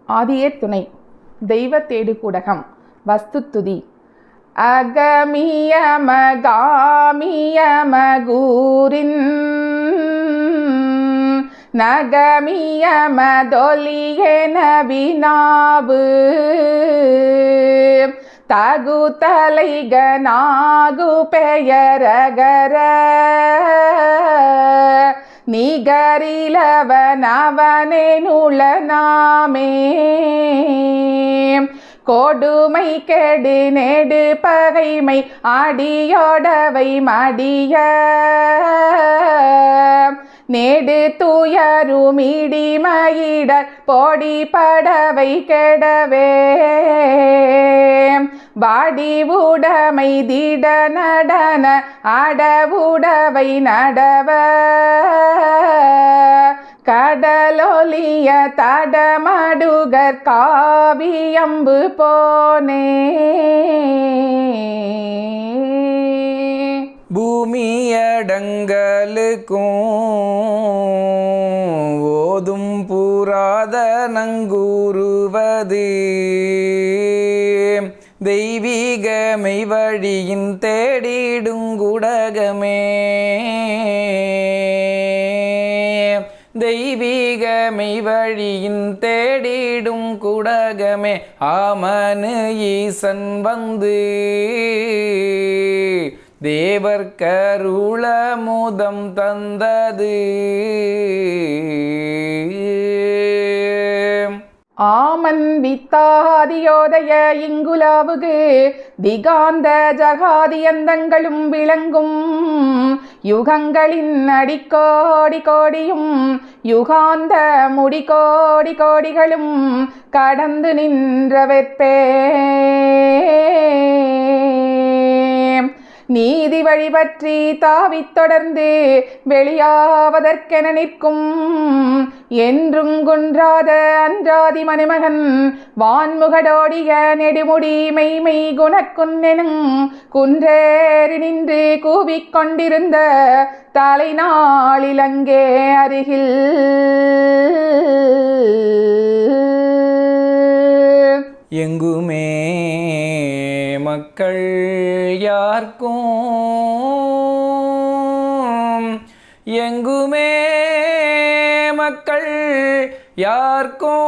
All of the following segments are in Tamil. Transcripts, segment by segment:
ஆதியே துணை. தெய்வ தேடுகூடகம். வஸ்துத்துதி. அகமியமகாமியமகூரின் நகமியமதொலியென வினாவு தகுதலைகனாகு பெயரகர நிகரிலவனவனெனுள நாமே கொடுமை கெடு நெடு பகைமை அடியோடவை மடிய நேடு துயருமிடிமயிடர் பொடி படவை கெடவே வாடிவுடமை திட நடன அடவுடவை நடவ கடலொலிய தடமடுகர் காவியம்பு போனே. பூமியடங்கலுக்கும் ஓதும் புராதனங்கூறுவது தெய்வீகமை வழியின் தேடிடுங்குடகமே தெய்வீகமை வழியின் தேடிடும் குடகமே ஆமனு ஈசன் வந்து தேவர் கருள முதம் தந்தது. ஆமன் வித்தாதியோதய இங்குலாவுகு திகாந்த ஜகாதியந்தங்களும் விளங்கும் யுகங்களின் அடிக்கோடி கோடியும் யுகாந்த முடிகோடி கோடிகளும் கடந்து நின்றவெற்பே நீதி வழிபற்றி தாவித் தொடர்ந்து வெளியாவதற்கென நிற்கும் என்றும் குன்றாத அன்றாதி மணிமகன் வான்முகடோடிய நெடுமுடி மெய்மை குணக்குன்னெனும் குன்றேறி நின்று கூவிக்கொண்டிருந்த தலைநாளிலங்கே அருகில் எங்குமே மக்கள் யார்க்கும் எங்குமே மக்கள் யார்க்கும்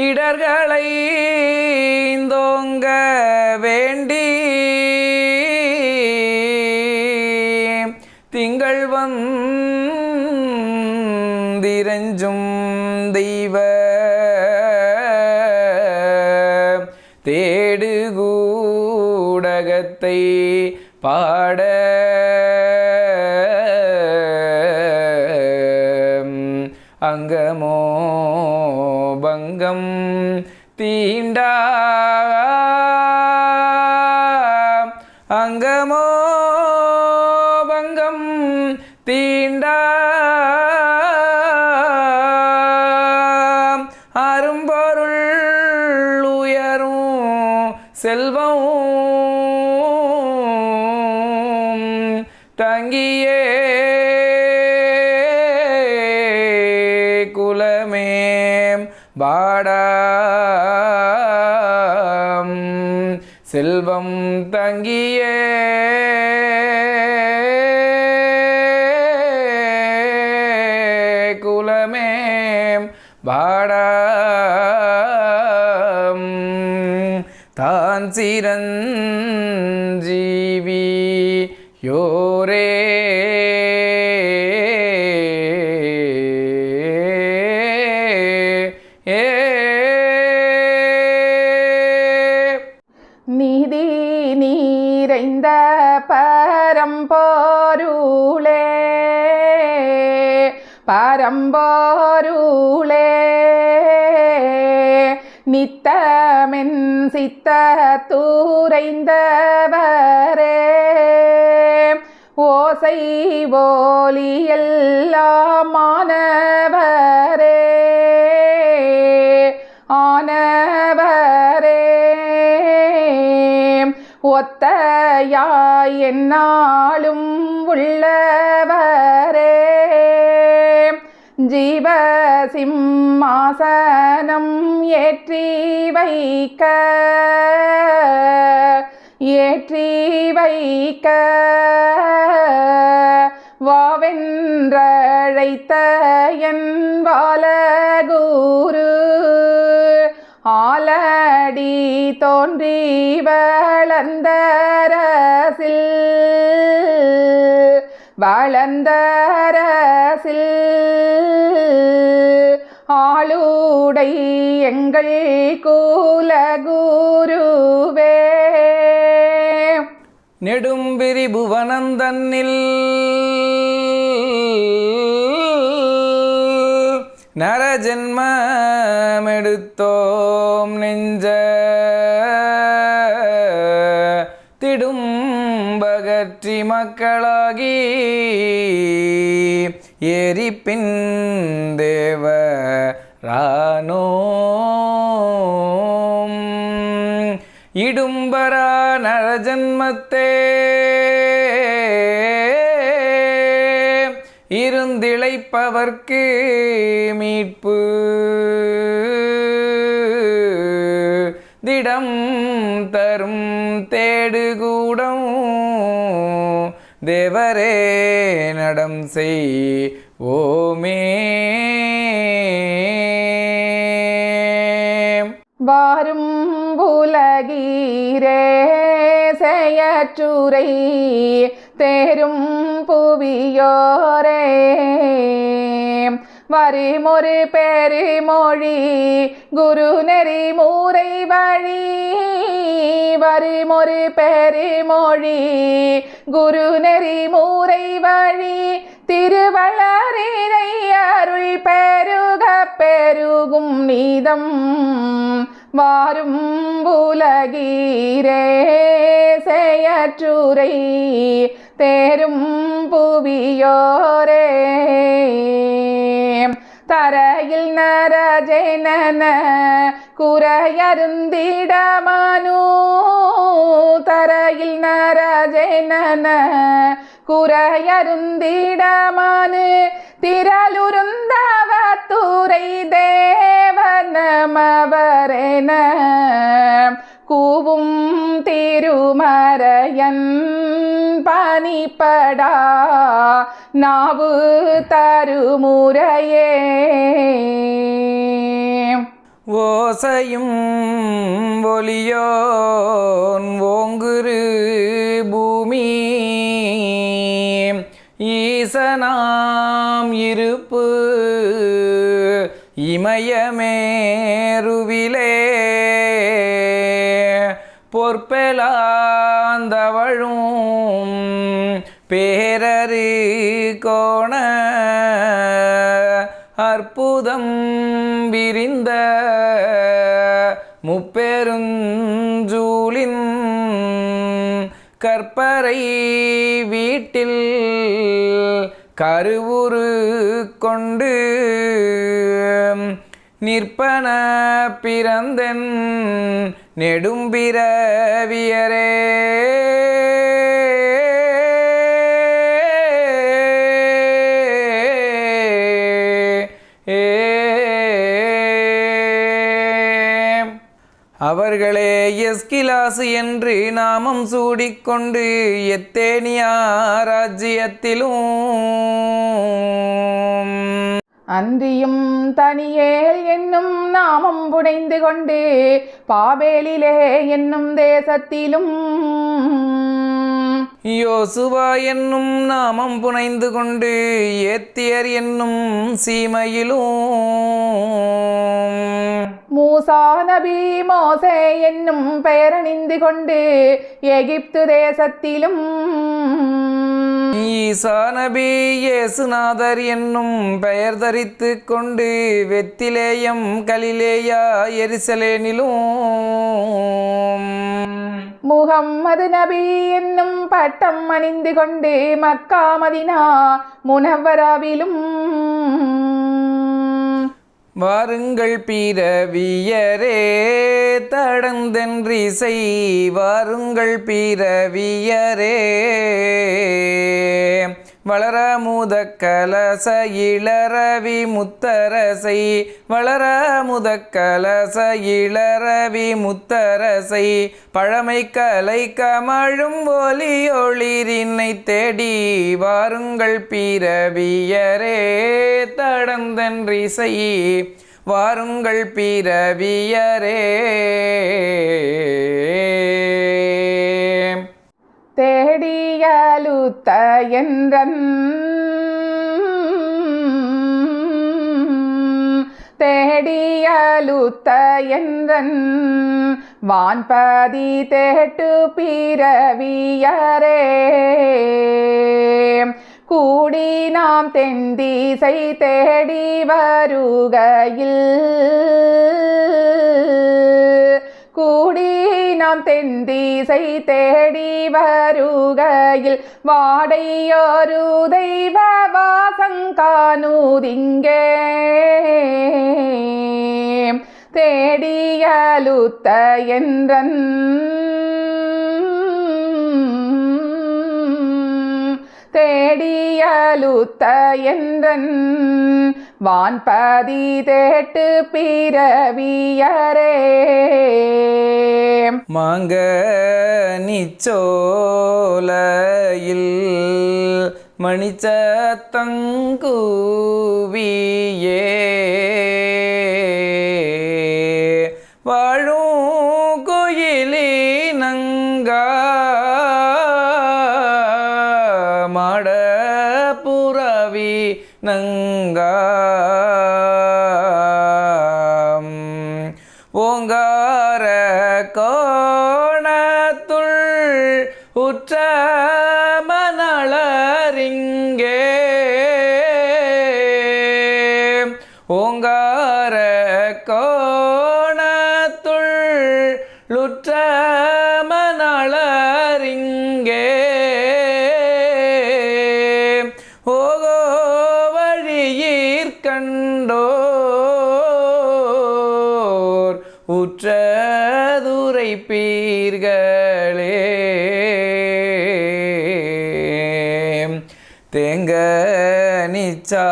இடர்களை தோங்க வேண்டி திங்கள் வந்திரஞ்சும் தெய்வ தேடுகூடகத்தை பாட அங்கமோ பங்கம் தீண்டா அங்கமோ பங்கம் தீண்டா அரும்பொருள் உயரும் செல்வம் தங்கியே குலமே பாடாம் செல்வம் தங்கியே குலமே பாடாம் தான் சிரஞ்சீவி யோரே நீதி நீரைந்த பரம்போருளே பரம்போருளே நித்தமென் சித்த தூரைந்தவரே ஓசை ஓலி எல்லாம் ஆனவரே ஆனவரே ஒத்தையாய் என்னாலும் உள்ளவரே ஜீவ சிம்மாசனம் ஏற்றி வைக்க வாவென்றழைத்த என் வாலகுரு ஆலடி தோன்றி வளர்ந்தரசில் ஆளுடை எங்கள் குலகுருவே நெடும்பிரி புவனந்தன்னில் நரஜென்மமெடுத்தோம் நெஞ்ச திடும்பகற்றி மக்களாகி எரிப்பின் தேவரானோம் இடும்பரா நரஜன்மத்தே இருந்திழைப்பவர்க்கு மீட்பு திடம் தரும் தேடுகூடம் தேவரே நடம் செய்வோமே வாரும் உலகீரே செயற்றுரை தேரும் புவியோரே வரிமொரு பெருமொழி குரு நெறி மூரை வழி வரிமொரு பெருமொழி குரு நெறி மூரை வழி திருவளரினை அருள் பெருக பெருகும் நீதம் வாரும் உலகீரே செயற்றுரை தேரும் புவியோரே தரையில் நரஜனன குறையருந்திடமனு தரையில் நரஜனன குறையருந்திடமனு திரளுருந்தவத்துரை தேவனமவரென கூவும் திருமறையன் பனிப்படா நாவு தருமுறையே ஓசையும் ஒலியோன் ஓங்குரு பூமி ஈசனாம் இருப்பு இமயமேருவிலே பொற்பெலாந்தவழும் பேரரு கோண அற்புதம் விரிந்த முப்பெருஞ்சூலின் கற்பரை வீட்டில் கருவுரு கொண்டு நிற்பன பிறந்தென் நெடும்பிறவியரே அவர்களே எஸ்கிலாசு என்று நாமம் சூடிக்கொண்டு எத்தேனியா ராஜ்யத்திலும் அன்றியும் தனியேல் என்னும் நாமம் புனைந்து கொண்டு பாபேலிலே என்னும் தேசத்திலும் யோசுவா என்னும் நாமம் புனைந்து கொண்டு ஏத்தியர் என்னும் சீமையிலும் மூசா நபி மோசே என்னும் பெயரணிந்து கொண்டு எகிப்து தேசத்திலும் ஈசா நபி இயேசுநாதர் என்னும் பெயர் தரித்து கொண்டு வெத்திலேயம் கலிலேயா எருசலேமிலும் முகம்மது நபி என்னும் பட்டம் அணிந்து கொண்டு மக்கா மதினா முனவ்வராவிலும் வாருங்கள் பிறவியரே தடந்தென்றிசை வாருங்கள் பிறவியரே வளர முதக்கலச இளரவி முத்தரசை வளர முதக்கலச இளரவி முத்தரசை பழமை கலை கமழும் ஒலியொளிரினை தேடி வாருங்கள் பிறவியரே தடந்தன்றிசை வாருங்கள் பிறவியரே. தேடியலுத்த என்றன் தேடியலுத்த என்றன் வான்பதி தேட்டு பிறவியரே கூடி நாம் தென்திசை தேடி வருகையில் கூடி நாம் தென்திசை தேடி வருகையில் வாடையொரு தெய்வ வாசங்காணுதிங்கே தேடியலுத்த என்றன் தேடியலுத்த என்றன் வான்பதி தேட்டு பிறவியரே. மாங்க நிச்சோலையில் மணிச்சத்தங்கூவியே வாழும் கோயிலி நங்கா மாட புறவி நங்கா ஓங்கார கோணத்துள் உற்ற மணலரிங்கே ஓங்கார கோணத்துள் உற்ற மணலரிங்கே ஓகோ வழியிற் கண்டோர் உற்றதுரை பீர்களே தேங்க நிச்சாலையில்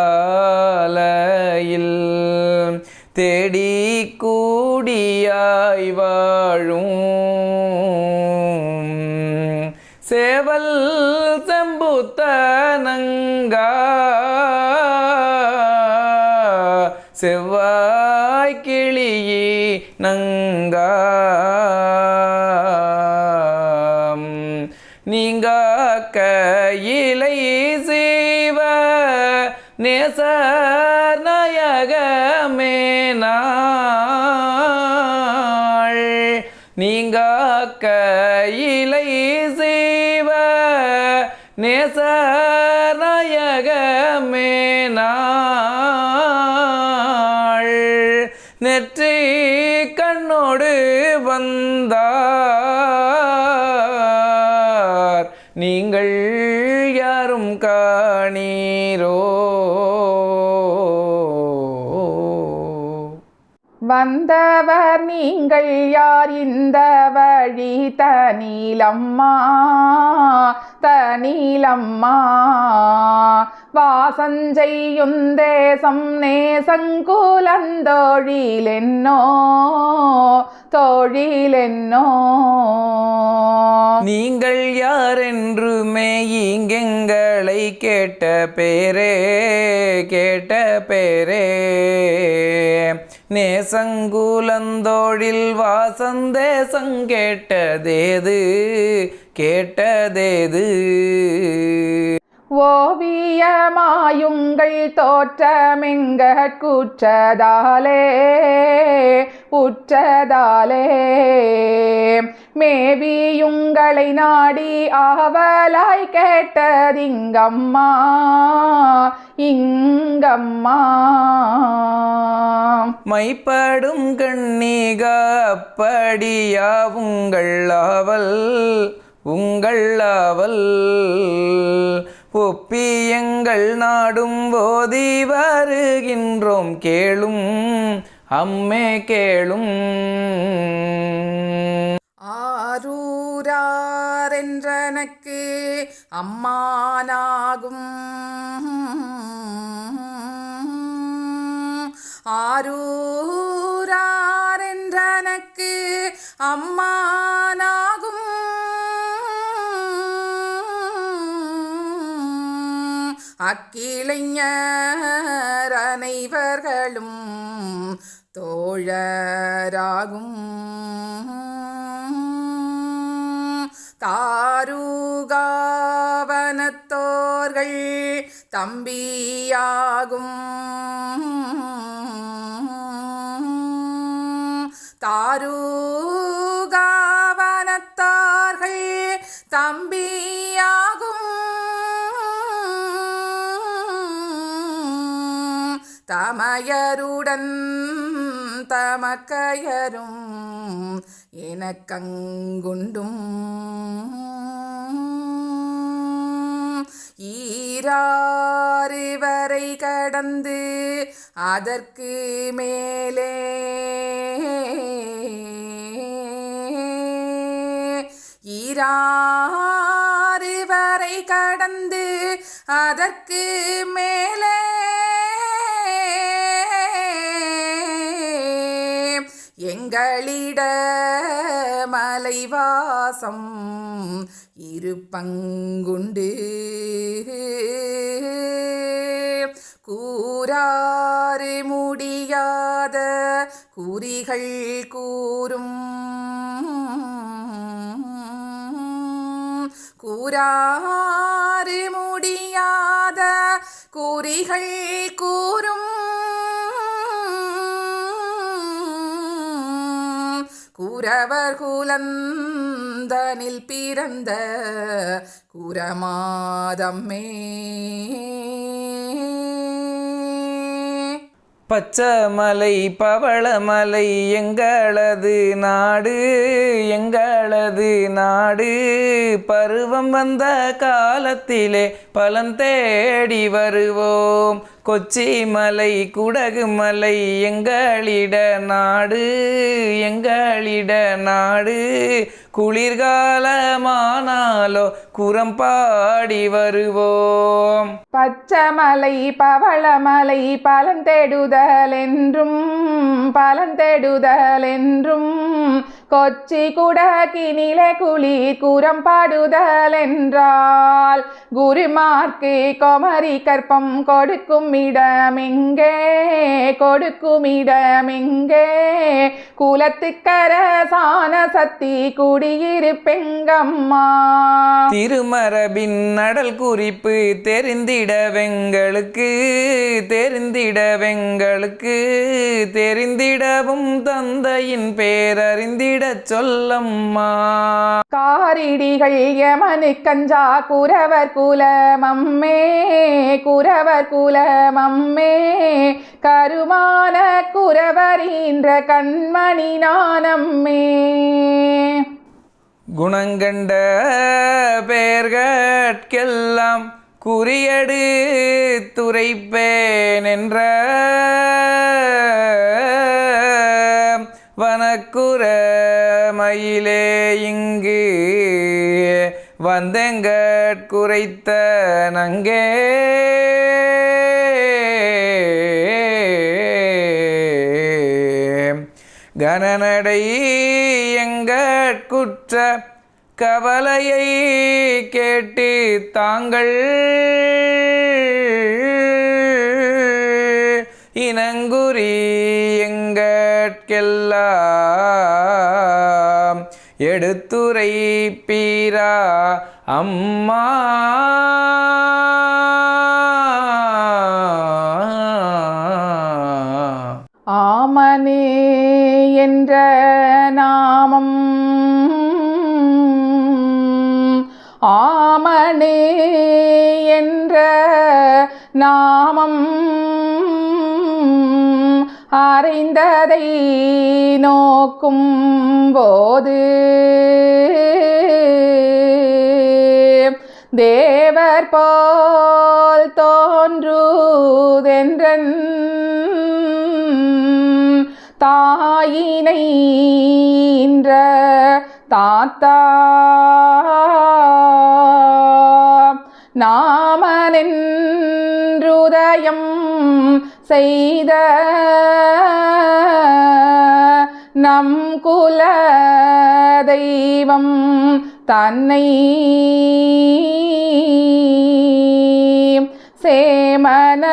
தேடி கூடியாய் வாழும் சேவல் செம்புத்தனங்கா செவ்வாய் கிளியி நங்கா நீங்க கையிலை சீவ நேசர் நாயகமேனாள் நீங்க கையிலை சீவ நேசர் நாயகமேனாள் நெற்றி கண்ணோடு வந்தார் நீங்கள் யாரும் காணீரோ வந்தவர் நீங்கள் யார் இந்த வழி தனிலம்மா தனிலம்மா வாசஞ்செய்யுந்தேசம் நேசங்குலந்தோழிலென்னோ தோழிலென்னோ நீங்கள் யாரென்றுமே இங்கெங்களை கேட்ட பேரே நேசங்குலந்தோழில் வாசந்தேசம் கேட்டதேது ஓவியமாயுங்கள் தோற்றமெங்கட்குற்றதாலே உற்றதாலே மேவியுங்களை நாடி ஆவலாய் கேட்டதிங்கம்மா இங்கம்மா மைப்படும் கண்ணீக அப்படியா உங்கள் ஆவல் ஒப்பியங்கள் நாடும் போதி வருகின்றோம் கேளும் அம்மே கேளும் ஆரூரார் என்ற ஆரூராரென்றனக்கு அம்மானாகும். ஆரூராரென்றனக்கு அம்மானாகும். அக்கிளைஞர் அனைவர்களும் தோழராகும். தாருகாவனத்தோர்கள் தம்பியாகும். தாருகாவனத்தார்கள் தம்பியாகும். தமையருடன் தமக்கையரும் எனக்கங்குண்டும். ஈராறு வரை கடந்து அதற்கு மேலே ஈராறு வரை கடந்து அதற்கு மேலே எங்களிட மலைவாசம் இருப்பங்குண்டு. கூறாறு முடியாத குறிகள் கூறும். கூறாறு முடியாத குறிகள் கூறும். கூரவர் குலந்தனில் பிறந்த குரமாதம்மே. பச்சமலை பவளமலை எங்களது நாடு, எங்களது நாடு. பருவம் வந்த காலத்திலே பலன் தேடி வருவோம். கொச்சிமலை குடகுமலை எங்களிட நாடு, எங்களிட நாடு. குளிர்காலமானாலோ குரம்பாடி வருவோம். பச்சமலை பவளமலை பலந்தேடுதல் என்றும் பலந்தேடுதல் என்றும். கொச்சி குடகினிலே குளிர் குரம்பாடுதல் என்றால் குருமார்க்கு கொமரி கற்பம் கொடுக்கும் இடமெங்கே, கொடுக்கும் இடமெங்கே. குலத்துக்கரசான சக்தி குடியிருப்பெங்கம்மா. திருமரபின் நடல் குறிப்பு தெரிந்திடவெங்களுக்கு, தெரிந்திடவெங்களுக்கு. தெரிந்திடவும் தந்தையின் பேரறிந்திட சொல்லம்மா. காரிடிகள் யமனு கஞ்சா குரவர் குலமம்மே, குரவர் குலமம்மே. கருமான குரவரீன்ற கண்மணி நானம்மே. குணங்கண்ட பெயர்கட்கெல்லாம் குறியடு துரைப்பேன் என்ற வனக்குற மயிலே இங்கு வந்தெங்கட் குரைத்த நங்கே. கனநடை எங்கட்குற்ற கவலையை கேட்டு தாங்கள் இனங்குறி எங்கட்கெல்லாம் எடுத்துரை பீரா அம்மா. ஆமனே என்ற நாமம், ஆமனே என்ற நாமம். அறைந்ததை நோக்கும் போது தேவர் போல் தோன்றுதென்றன் தாயினை ஈன்ற தாத்தா. நாமனென்றுதயம் செய்த நம் குல தெய்வம் தன்னை சேமன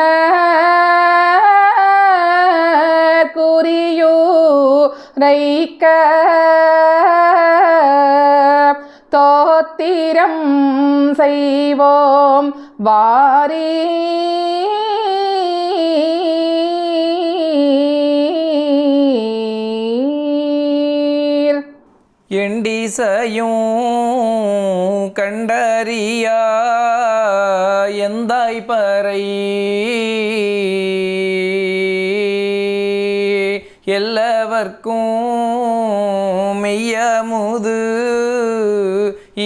குறியூரைக்க தோத்திரம் செய்வோம் வாரி எண்டிசையும் கண்டறியா எந்தாய் பறை எல்லாவர்க்கும் மெய்யமுது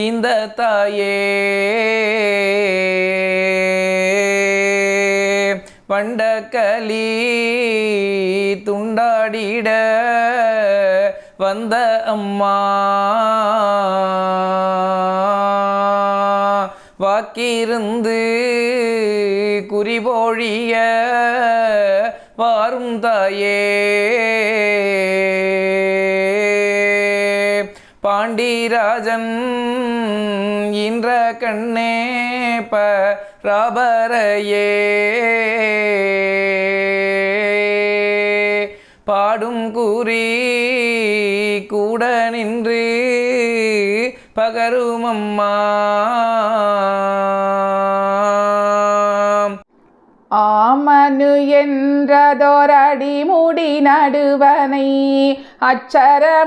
இந்த தாயே பண்டக்கலி துண்டாடிட வந்த அம்மா வாக்கிருந்து குறிபொழிய வாரும் தாயே பாண்டிராஜன் இன்ற கண்ணே பராபரையே பாடும் கூறி கூட நின்று பகரும் அம்மா ஆமனு என்றதொரடி முடி நடுவனை அச்சரமாமுதற்கு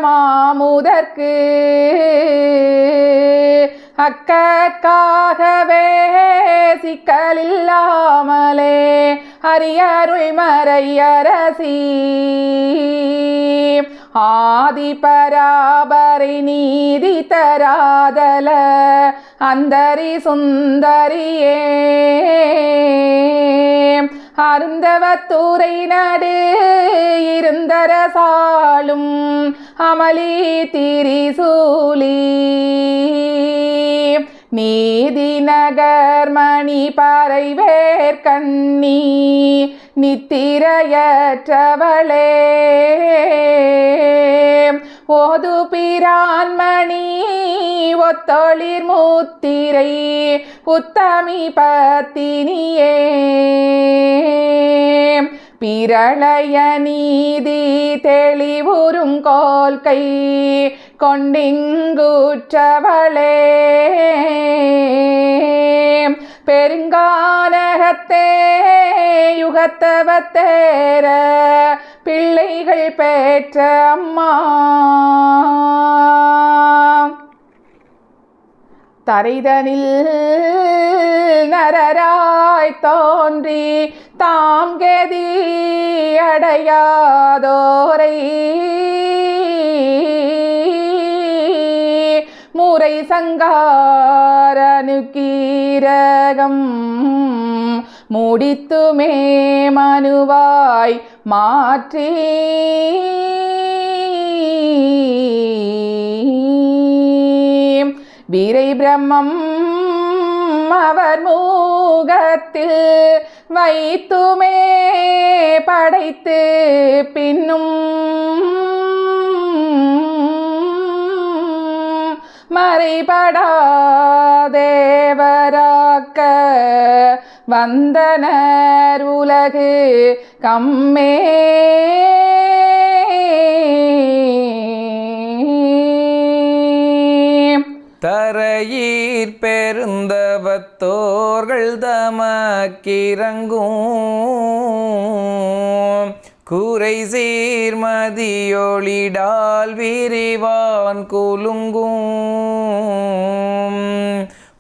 அக்காகவே சிக்கலில்லாமலே அரியருள் மறையரசி ஆதி பராபரை நீதி தராதல அந்தரி சுந்தரியே அருந்தவத்துறை நடு இருந்தரசாலும் அமளி திரிசூலி நீதி நகர் மணி பாறை வேர்கண்ணி நித்திரையற்றவளே ஓது பிரான்மணி ஒத்தொளிர் முத்திரை உத்தமி பத்தினியே பிரளய நீதி தெளிவுறுங்கோல் கை கொண்டிங்குற்றவளே பெருங்கானகத்தே யுகத்தவத்தேர பிள்ளைகள் பெற்ற அம்மா தரைதனில் நரராய் தோன்றி தாம் கெதி அடையாதோரை முறை சங்காரனு கீரகம் முடித்துமே மனுவாய் மாற்றி வீரை பிரம்மம் அவர் மூகத்தில் வைத்துமே படைத்து பின்னும் மறைபடாதேவராக்க வந்தனர் உலகு கம்மே தரையீர் பெருந்தவத்தோர்கள் தமக்கிறங்கும் கூரை சீர்மதியொளிடால் விரிவான் குலுங்கும்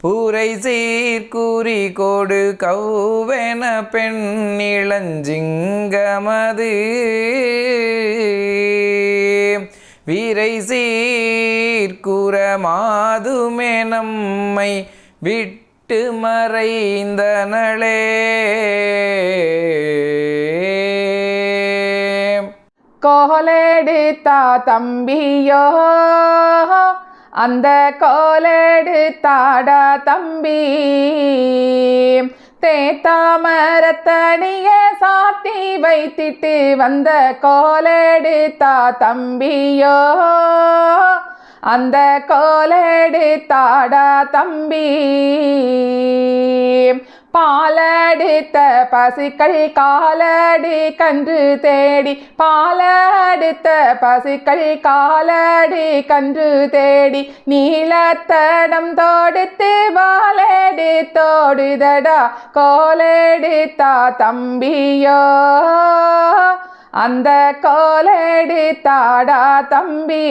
பூரை சீர்குறி கொடு கௌவென பெண்ணிளஞ்சிங்கமது வீரை சீர்குறமாதுமே நம்மை விட்டு மறைந்தனளே கோலெடுத்தா தம்பியோ அந்த கோலெடுத்தாடா தம்பி தேத்தாமரத்தடிய சாத்தி வைத்திட்டு வந்த கோலெடுத்தா தம்பியோ அந்த கோலெடுத்தாடா தம்பி பாலடுத்த பசுக்கள் காலடி கன்று தேடி பாலடுத்த பசுக்கள் காலடி கன்று தேடி நீலத்தடம் தொடுத்து பாலடி தோடுதடா கோலெடுத்தா தம்பியோ அந்த கோலெடுத்தாடா தம்பி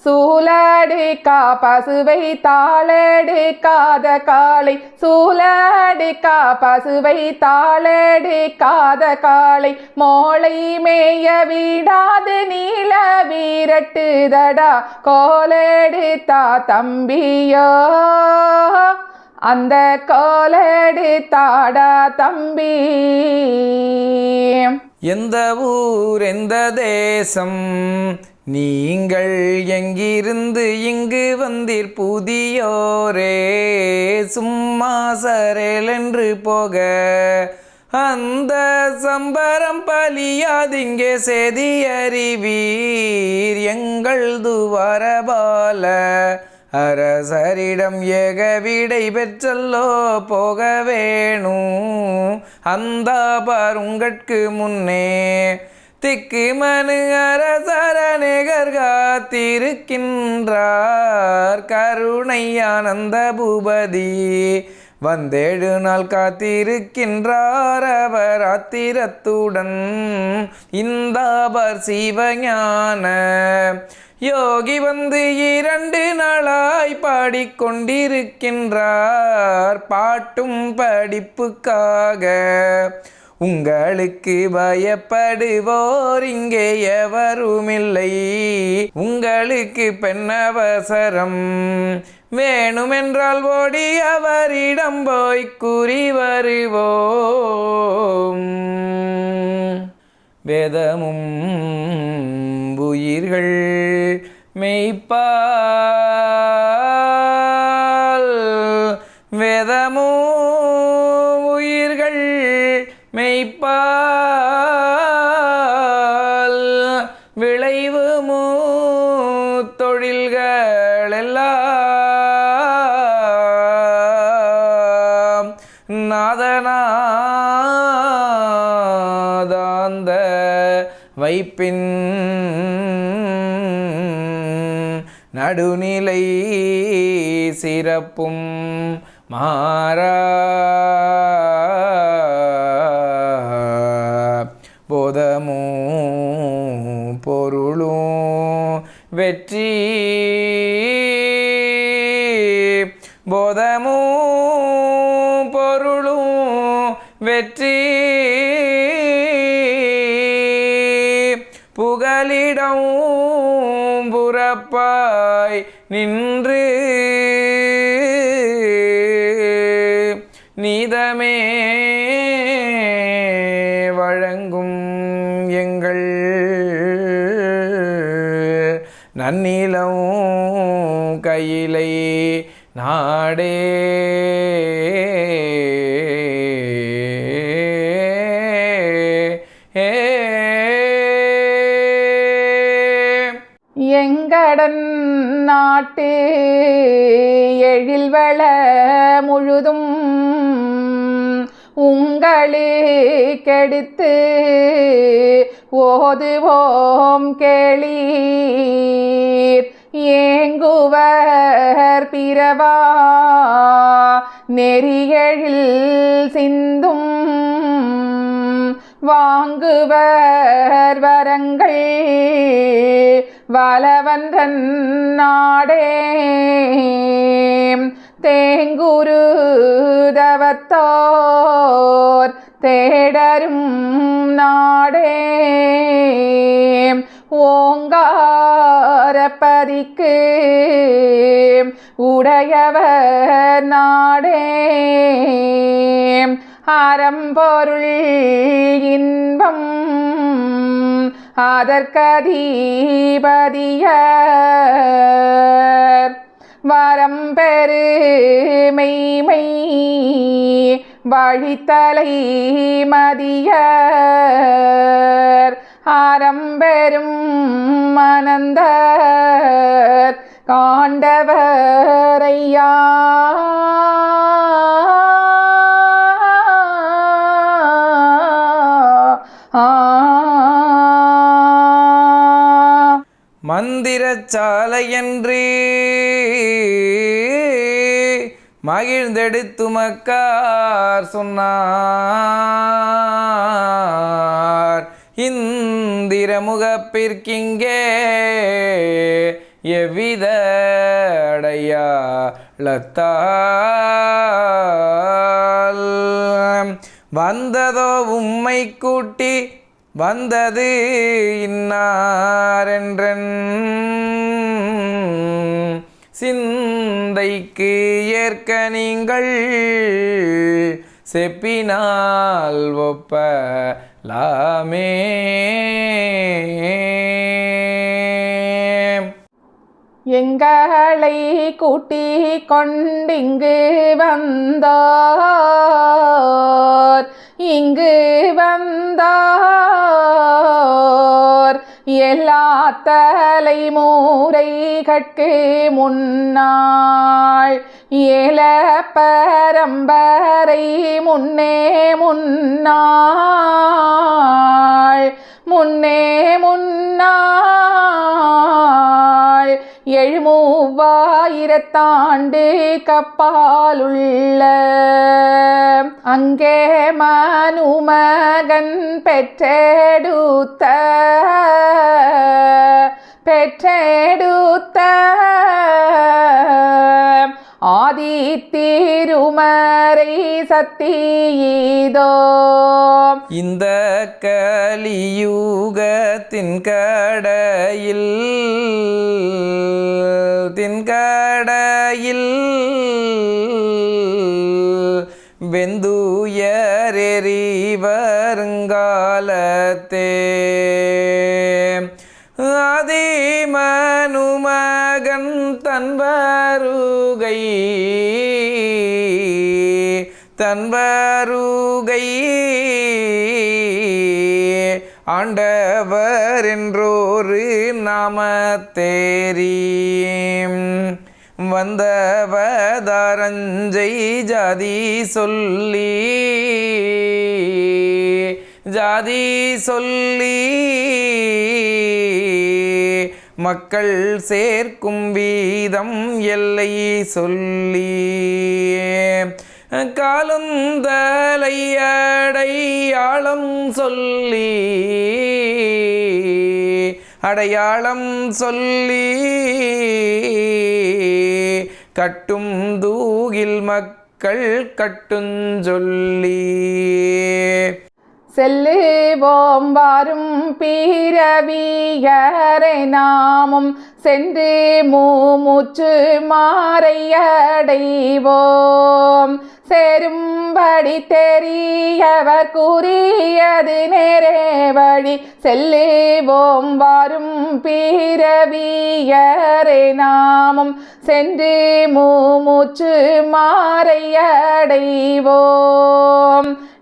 சூலடிக்கா பசுவை தாளெடுக்காத காளை சூலடிக்கா பசுவை தாளெடுக்காத காளை மோளை மேய விடாது நீல வீரட்டுதடா கோலெடுத்தா தம்பியோ அந்த கோலெடுத்தாடா தம்பி எந்த ஊர் எந்த தேசம் நீங்கள் எங்கிருந்து இங்கு வந்தீர் புதியோரே சும்மா சரேலென்று போக அந்த சம்பரம் பலியாதிங்கே செய்தி அறிவீர் எங்கள் துவாரபால அரசரிடம் ஏக விடை பெற்றல்லோ போக வேணும் அந்த பருங்கட்கு முன்னே திக்கு மனு அரசரநேகர் காத்திருக்கின்றார் கருணை ஆனந்த பூபதி வந்தேழு நாள் காத்திருக்கின்றார் அவர் ஆத்திரத்துடன் இந்தாபர் சிவஞான யோகி வந்து 2 நாளாய் பாடிக்கொண்டிருக்கின்றார் பாட்டும் படிப்புக்காக உங்களுக்கு பயப்படுவோர் இங்கே எவருமில்லை உங்களுக்கு பெண்ணவசரம் வேணுமென்றால் ஓடி அவரிடம் போய் கூறி வருவோம் வேதமும் உயிர்கள் மெய்ப்பால் வேதமும் உயிர்கள் மெய்ப்பால் விளைவு தொழில்களெல்லாம் நாதனாதாந்த வைப்பின் நடுநிலை சிறப்பும் மாறா போதமும் பொருளும் வெற்றி போதமும் பொருளும் வெற்றி புகலிடம் புறப்பாய் நின்று நீதமே வழங்கும் எங்கள் நன்னிலம் கையிலை நாடே எங்கடன் நாட்டு எழில்வள முழுதும் உங்களுக்கெடுத்து ஓதுவோம் கேளீர் ஏங்குவர் பிறவா நெறியெழில் சிந்தும் வாங்குவர் வரங்கள் வலவன்றன் நாடே தேங்குருதவத்தோர் தேடரும் நாடே ஓங்காரப்பதிக்கு உடையவர் நாடே அறம்பொருள் இன்பம் அதற்கதிபதியர் வரம்பெரு மெய்மை வழித்தலை மதியர் ஆரம்பெரும் மனந்தர் காண்டவரையா மந்திரச்சாலையன்று மகிழ்ந்தெடுத்துமக்கார் சொன்னார் இந்திரமுகப்பிற்கிங்கே எவ்வித அடையாளத்தால் வந்ததோ உம்மை கூட்டி வந்தது இன்னாரென்றன் சிந்தைக்கு ஏற்க நீங்கள் செப்பினால் ஒப்பலாமே. எங்களை கூட்டிக் கொண்டிங்கு வந்தோர் இங்கு வந்தோர் எல்லா தலைமுறைகட்கு முன்னாள் ஏல பரம்பரை முன்னே முன்னாள் 7,000 கப்பாலுள்ள அங்கே மனுமகன் பெற்றெடுத்த ஆதித்திருமறை சத்தியதோ இந்த கலியுகத்தின் கடையில் வெந்துயரெறி வருங்காலத்தே அதிமனுமகன் தன் வருகை ஆண்டவர் என்றொரு நாமத்தேரி வந்தவதாரஞ்சை ஜாதி சொல்லி மக்கள் சேர்க்கும் வீதம் எல்லை சொல்லி காலுந்தலை அடையாளம் சொல்லி கட்டும் தூகில் மக்கள் கட்டுஞ்சொல்லி செல்லுவோம் வாரும் பிறவியரை நாமும் சென்று மூச்சு மாறையடைவோம் சேரும்படி தெரியவர் கூறியது நேரே வழி செல்லுவோம் வாரும் பிறவியரை நாமும் சென்று மூச்சு மாறையடைவோம்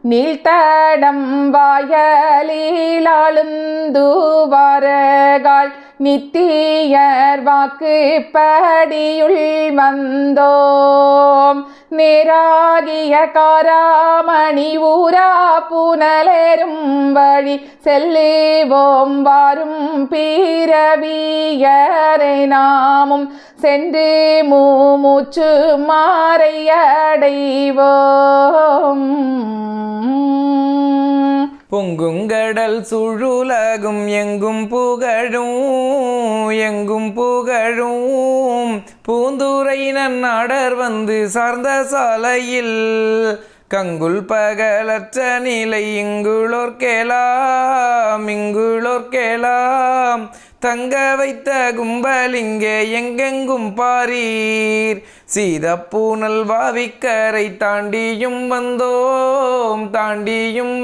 நீள்தடம் வாயலிலாளுந்துவரகாள் நித்தியர் வாக்குப்படியுள் வந்தோம் நேராகிய காராமணி ஊரா புனலேறும் வழி செல்லுவோம் வாரும் பிறவியரை நாமும் சென்று மூச்சு மாறையடைவோம் பொங்குங்கடல் சுழுலகும் எங்கும் புகழும் பூந்துரை நன்னாடர் வந்து சார்ந்த சாலையில் கங்குல் பகலற்ற நிலை இங்குளோர் கேளாம் தங்க வைத்த கும்பல் இங்கே எங்கெங்கும் பாரீர். சீதப்பூனல் வாவிக்கரை தாண்டியும்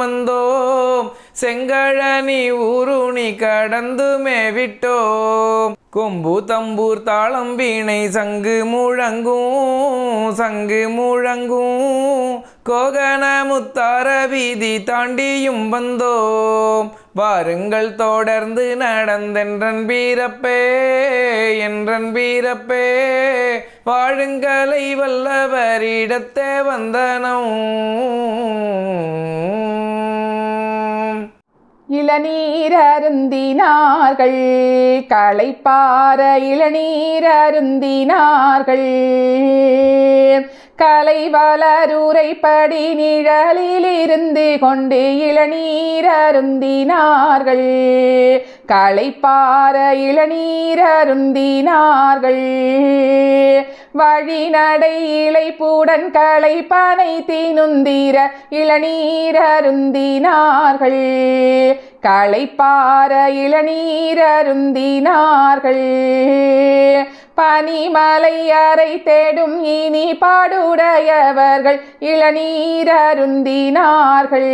வந்தோம் செங்கழனி ஊருணி கடந்துமே விட்டோம். கொம்பு தம்பூர் தாளம் வீணை சங்கு முழங்கும் கோகன முத்தார வீதி தாண்டியும் வந்தோம். வாருங்கள் தொடர்ந்து நடந்தென்றன் வீரப்பே வாழுங்களை வல்லவரிடத்தே வந்தனம். இளநீரருந்தினார்கள் களைப்பார இளநீரருந்தினார்கள் கலை வளருரைப்படி நிழலில் இருந்து கொண்டு இளநீரருந்தினார்கள் களைப்பார இளநீரருந்தினார்கள். வழிநடை இளைப்புடன் களைப்பனை தினுந்திர இளநீரருந்தினார்கள் களைப்பார இளநீரருந்தினார்கள். பனிமலை அறை தேடும் இனி பாடுடையவர்கள் இளநீரருந்தினார்கள்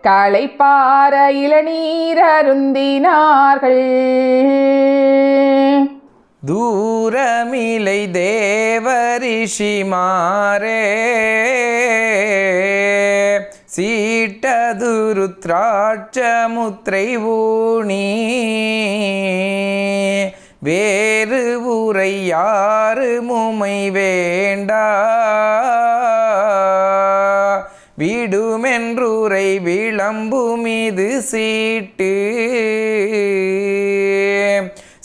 களைப்பார இளநீரருந்தினார்கள். தூரமிலை தேவரிஷிமாரே சீட்டதுருத்ராட்ச முத்திரை ஊணி வேறு உரை யாரு முமை வேண்டா விடுமென்றுரை விளம்பு மீது சீட்டு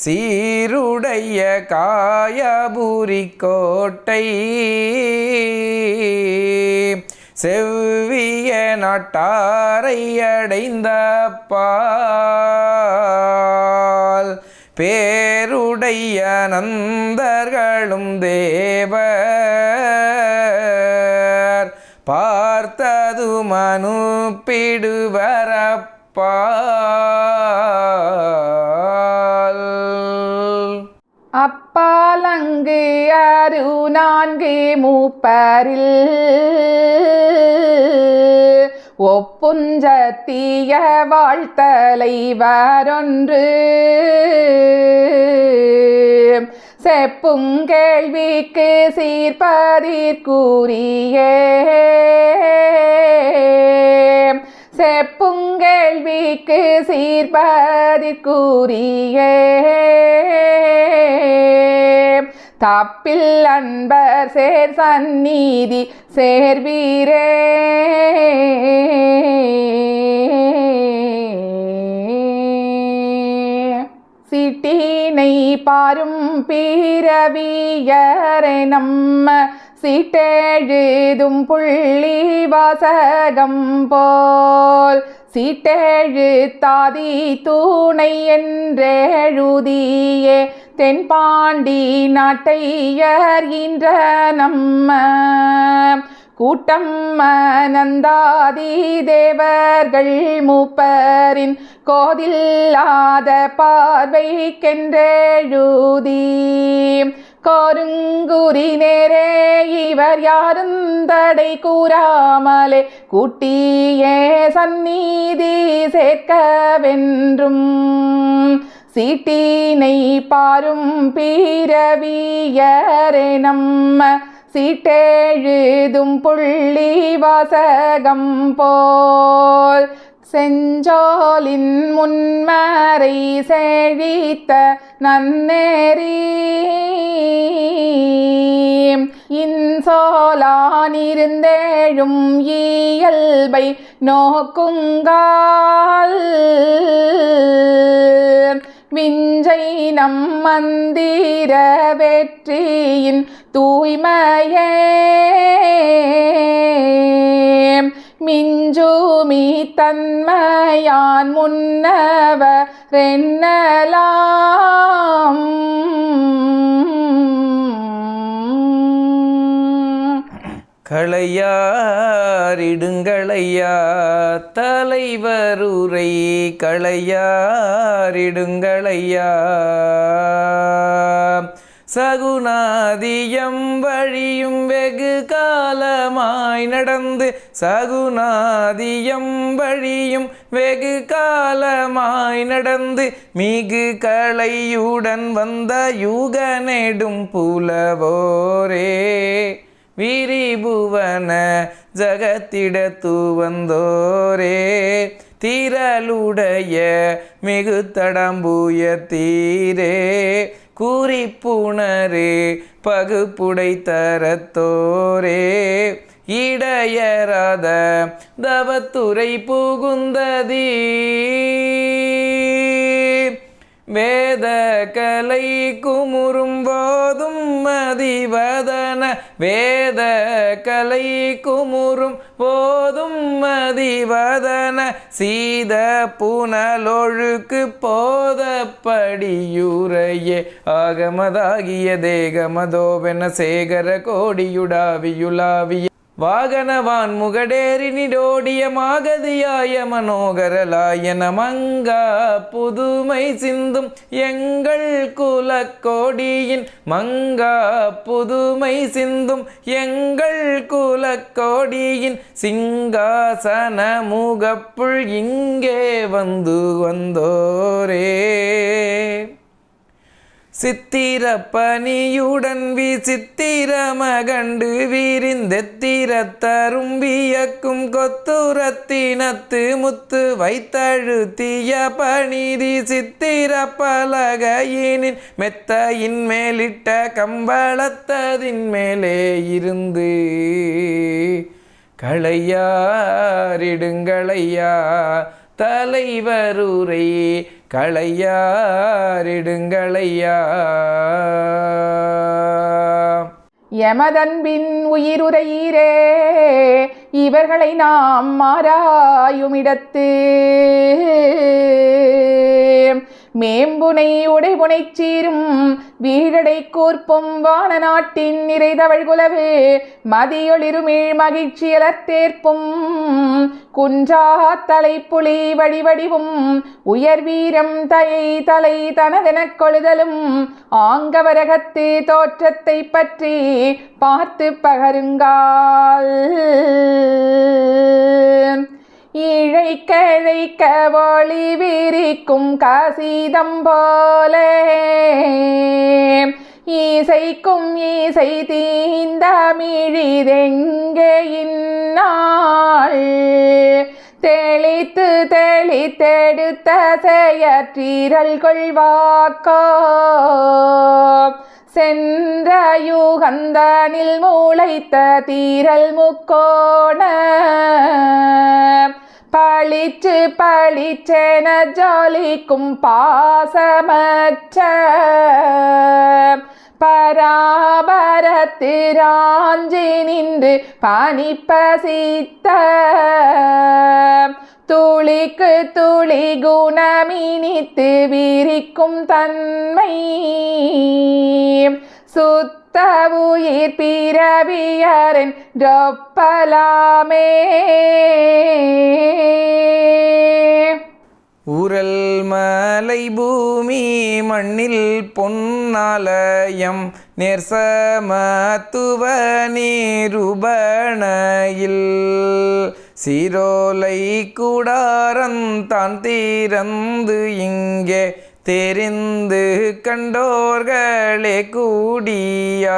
சீருடைய காயபுரி கோட்டை செவ்விய நாட்டாரை அடைந்த பால் பேருடைய நந்தர்களும் தேவர் பார்த்தது மனுப்பிடுவரப்பால். அப்பாலங்கு அரு நான்கு மூப்பரில் ஒப்புஞ்சத்திய வாழ்த்தலைவரொன்று செப்புங்கேள்விக்கு சீர்ப்பதிற்குரிய செப்புங்கேள்விக்கு சீர்ப்பதிற்குரிய தப்பில் அன்பர் சேர் சந்நிதி சேர்வீரே. சிட்டினை பாரும் பிறவியரை நம்ம சீட்டெழுதும் புள்ளி வாசகம் போல் சீட்டெழுத்தாதி தூணை என்றெழுதியே தென்பாண்டி நாட்டையர் இன்ற நம்ம கூட்டம் நந்தாதி தேவர்கள் மூப்பரின் கோதில்லாத பார்வைக்கென்றெழுதி கோருங்குறி நேரே இவர் யாரும் தடை கூறாமலே கூட்டியே சந்நிதி சேர்க்கவென்றும் சீட்டினை பாரும் பிறவியரை நம்ம சீட்டெழுதும் புள்ளி வாசகம் போல் செஞ்சோலின் முன்மறை செழித்த நன்னேரி இன்சோலானிருந்தேழும் இயல்பை நோக்குங்கால் விஞ்சை நம் மந்திர வெற்றியின் தூய்மையே மிஞ்சுமி தன்மையான் முன்னவரென்னலாம். களையாரிடுங்களையா தலைவருரை களையாரிடுங்களையா சகுநாதியம் வழியும் வெகு காலமாய் நடந்து சகுநாதியம் வழியும் வெகு காலமாய் நடந்து மிகு களையுடன் வந்த யுக நெடும் புலவோரே விரிபுவன ஜகத்திடத்து வந்தோரே திரளுடைய மிகு தடம்புய தீரே குறிப்புணரே பகுப்புடை தரத்தோரே இடையராத தவத்துறை புகுந்ததீ வேத கலை குமுறும் போதும் மதிவதன வேத கலை குமுறும் போதும் மதிவதன சீத புனலொழுக்கு போதப்படியுரையே ஆகமதாகிய தேகமதோவென சேகர கோடியுடாவியுலாவிய வாகனவான் முகடேரினிடோடிய மாகதியாய மனோகரலாயன மங்கா புதுமை சிந்தும் எங்கள் குலக்கோடியின் மங்கா புதுமை சிந்தும் எங்கள் குலக்கோடியின் சிங்காசன முகப்புள் இங்கே வந்தோரே சித்திரப்பனியுடன் விசித்திரமகண்டு விரிந்தெத்திர தரும்பியக்கும் கொத்துரத்தினத்து முத்து வைத்தழுத்திய பணிதி சித்திர பலகையினின் மெத்தையின் மேலிட்ட கம்பளத்ததின் மேலே இருந்து களையாரிடுங்களையா தலைவருரை களையாரிடுங்களையா எமதன்பின் உயிருரையீரே இவர்களை நாம் மாறாயுமிடத்து மேம்புனை உடைபுனை சீரும் வீடடை கூர்ப்பும் வான நாட்டின் நிறைதவள் குலவு மதியொளிருமிழ் மகிழ்ச்சியலத்தேற்பும் குன்றா தலைப்புலி வடிவடிவும் உயர் வீரம் தயை தலை தனதெனக் கொழுதலும் ஆங்கவரகத்து தோற்றத்தை பற்றி பார்த்து பகருங்கால் இழைக்கழைக்க ஒளி விரிக்கும் காசிதம் போல இசைக்கும் இசை தீந்தமிழிதெங்கே இந்நாள் தெளித்து தெளித்தெடுத்த செயற்றீரல் கொள்வாக்கோ சென்ற யுகந்தனில் மூளைத்த தீரல் முக்கோண பளிச்சு பளிச்சென ஜொலிக்கும் பாசமற்ற பராபரத்து ராஞ்சி நின்று பனிப்பசித்த துளிக்கு துளி குணமினித்து விரிக்கும் தன்மை சுத்த உயிர் பிறவியரின் ரொப்பலாமே உரல் மலை பூமி மண்ணில் பொன்னாலயம் நேர்சமத்துவ நிருபணையில் சீரோலை கூடாரந்தான் திறந்து இங்கே தெரிந்து கண்டோர்களே கூடியாய்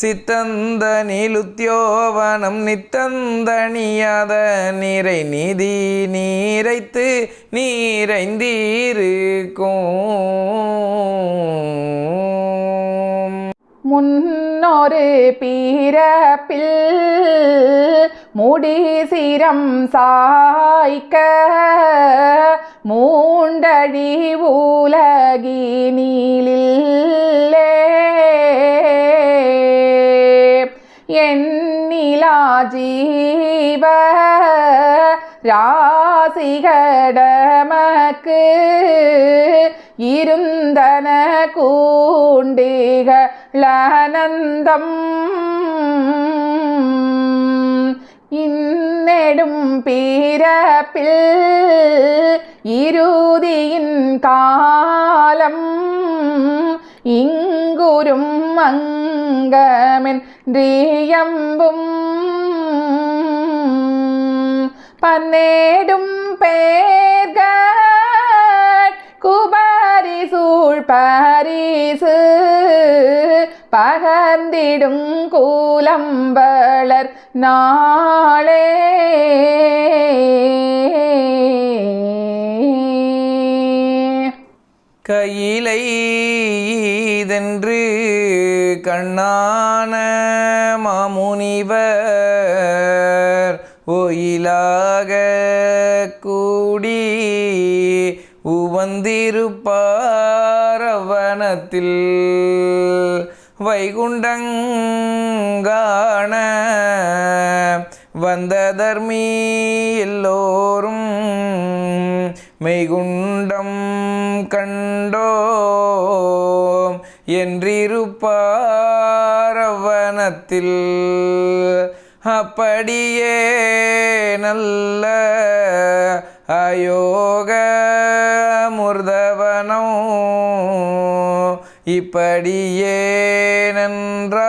சித்தந்த நிலுத்தியோவனம் நித்தந்தனியாத நிறை நிதி நீரைத்து நீரைந்தீருக்கும் முன்னொரு பிறப்பில் முடிசிரம் சாய்க்க மூண்டழி உலகினிலே எண்ணிலா ஜீவ ராசிகடமக்கு இருந்தன கூண்டிகளனந்தம் இன்னெடும் பிறப்பில் இறுதியின் காலம் இங்குறும் அங்கமென்றியம்பும் பன்னேடும் பேர்கள் குபரி சூழ் பரிசு பகர்ந்திடும் கூலம்பளர் நாளே கையிலை ஈதென்று கண்ணான மாமுனிவர் ஒயிலாக கூடி உவந்திருப்பாரவனத்தில் வைகுண்டங்காண வந்த தர்மி எல்லோரும் மெய்குண்டம் கண்டோம் என்றிருப்பாரவனத்தில் அப்படியே நல்ல அயோக முர்தவனோ இப்படியே நன்றாய்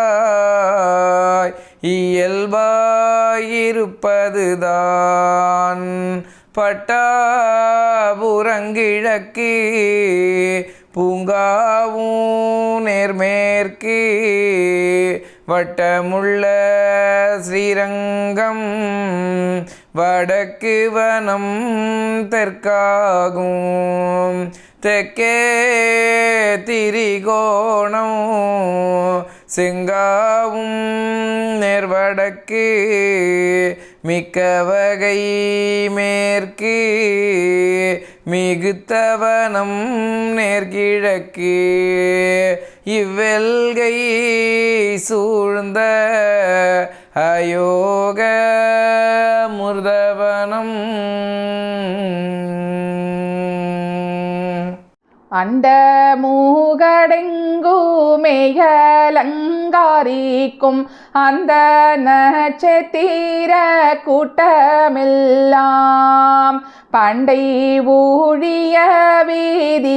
இயல்பாயிருப்பதுதான் பட்டாபுரங்கிழக்கு பூங்காவும் நேர்மேற்கு வட்டமுள்ள ஸ்ரீரங்கம் வடக்கு வனம் தெற்காகும் தெற்கே திரிகோணம் செங்காவும் நேர்வடக்கு மிக்க வகை மேற்கு மிகுத்தவனம் நேர்கிழக்கு இவ்வெல்கை சூழ்ந்த அயோக முர்தவனம் அண்ட மூகடெங்குமேயலங்காரிக்கும் அந்த நட்சத்திர கூட்டமெல்லாம் பண்டை ஊழிய விதியெழுத்தின்படி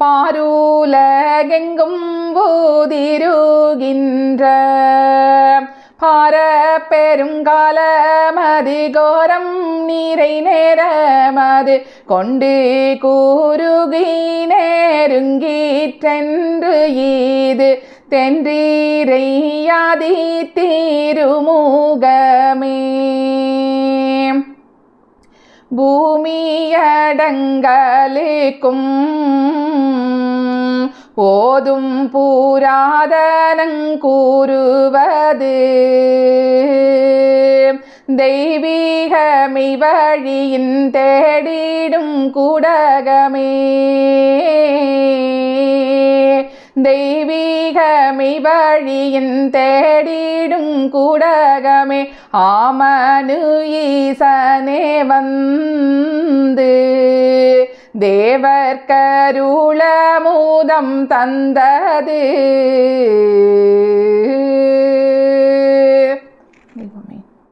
பாருலகெங்கும் ஊதிருகின்ற பாரப்பெருங்காலமது கோரம் நீரை நேரமது கொண்டு கூறுகி நெருங்கிற்றென்று ஈது தென்றீரையாதி திருமுகமே பூமியடங்கலுக்கும் ஓதும் புராதனங்கூறுவது தெய்வீகமை வழியின் தேடிடும் கூடகமே தெய்வீகமை வழியின் தேடிடும் கூடகமே ஆமனு ஈசனே வந்து தேவர்க்கருளமுதம் தந்தது